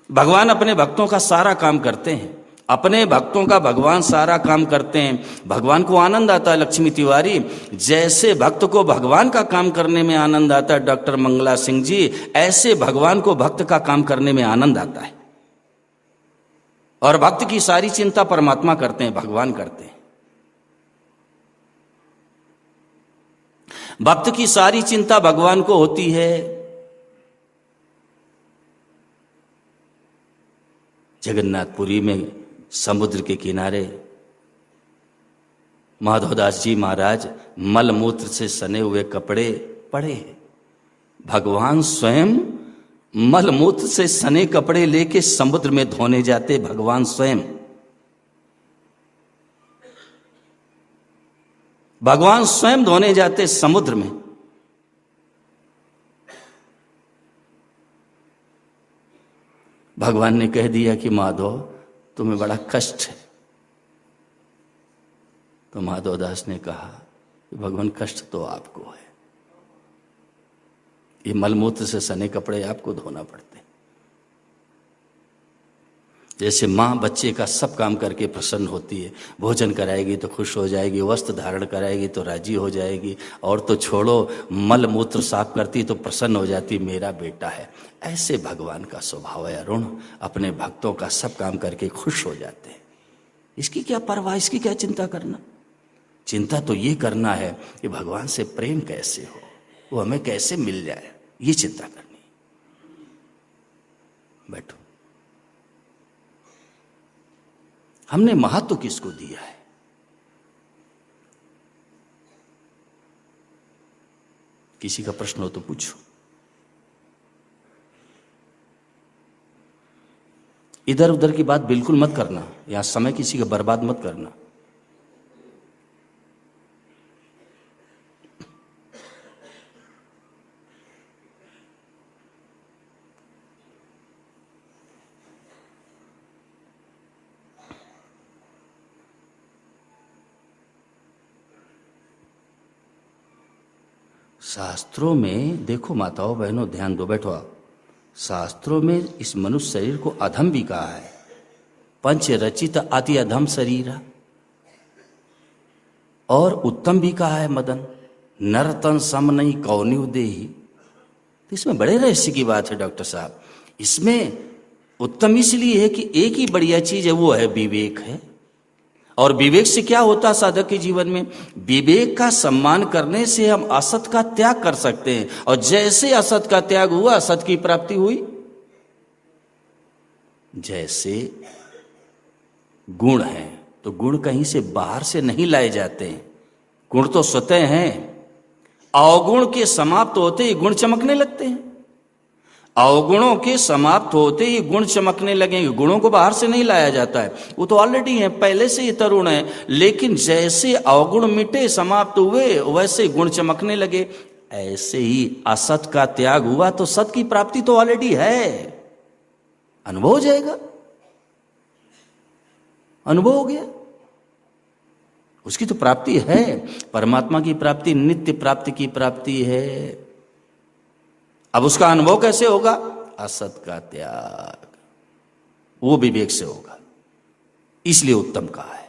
भगवान अपने भक्तों का सारा काम करते हैं। अपने भक्तों का भगवान सारा काम करते हैं। भगवान को आनंद आता है। लक्ष्मी तिवारी, जैसे भक्त को भगवान का काम करने में आनंद आता है डॉक्टर मंगला सिंह जी, ऐसे भगवान को भक्त का काम करने में आनंद आता है। और भक्त की सारी चिंता परमात्मा करते हैं, भगवान करते हैं। भक्त की सारी चिंता भगवान को होती है। जगन्नाथपुरी में समुद्र के किनारे माधवदास जी महाराज मल मूत्र से सने हुए कपड़े पड़े। भगवान स्वयं मल मूत्र से सने कपड़े लेके समुद्र में धोने जाते। भगवान स्वयं, भगवान स्वयं धोने जाते समुद्र में। भगवान ने कह दिया कि माधव तुम्हें बड़ा कष्ट है। तो माधवदास ने कहा कि भगवान कष्ट तो आपको है, ये मलमूत्र से सने कपड़े आपको धोना पड़ते। जैसे माँ बच्चे का सब काम करके प्रसन्न होती है, भोजन कराएगी तो खुश हो जाएगी, वस्त्र धारण कराएगी तो राजी हो जाएगी, और तो छोड़ो मल मूत्र साफ करती तो प्रसन्न हो जाती, मेरा बेटा है। ऐसे भगवान का स्वभाव है अरुण, अपने भक्तों का सब काम करके खुश हो जाते हैं। इसकी क्या परवाह, इसकी क्या चिंता करना। चिंता तो ये करना है कि भगवान से प्रेम कैसे हो, वो हमें कैसे मिल जाए, ये चिंता करनी। बैठो। हमने महत्व किसको दिया है? किसी का प्रश्न हो तो पूछो। इधर उधर की बात बिल्कुल मत करना, यहां समय किसी का बर्बाद मत करना। शास्त्रों में देखो माताओं बहनों, ध्यान दो, बैठो आप। शास्त्रों में इस मनुष्य शरीर को अधम भी कहा है, पंच रचित अति अधम शरीर, और उत्तम भी कहा है मदन, नरतन सम नहीं कौन्यु देही। तो इसमें बड़े रहस्य की बात है डॉक्टर साहब। इसमें उत्तम इसलिए है कि एक ही बढ़िया चीज है, वो है विवेक है। और विवेक से क्या होता है साधक के जीवन में? विवेक का सम्मान करने से हम असत का त्याग कर सकते हैं, और जैसे असत का त्याग हुआ असत की प्राप्ति हुई। जैसे गुण हैं तो गुण कहीं से बाहर से नहीं लाए जाते हैं, गुण तो स्वतः हैं। अवगुण के समाप्त होते ही गुण चमकने लगते हैं, अवगुणों के समाप्त होते ही गुण चमकने लगेंगे। गुणों को बाहर से नहीं लाया जाता है, वो तो ऑलरेडी है, पहले से ही तरुण है। लेकिन जैसे अवगुण मिटे, समाप्त हुए, वैसे गुण चमकने लगे। ऐसे ही असत का त्याग हुआ तो सत की प्राप्ति तो ऑलरेडी है, अनुभव हो जाएगा, अनुभव हो गया, उसकी तो प्राप्ति है। परमात्मा की प्राप्ति नित्य प्राप्ति की प्राप्ति है। अब उसका अनुभव कैसे होगा? असत का त्याग, वो विवेक से होगा, इसलिए उत्तम कहा है।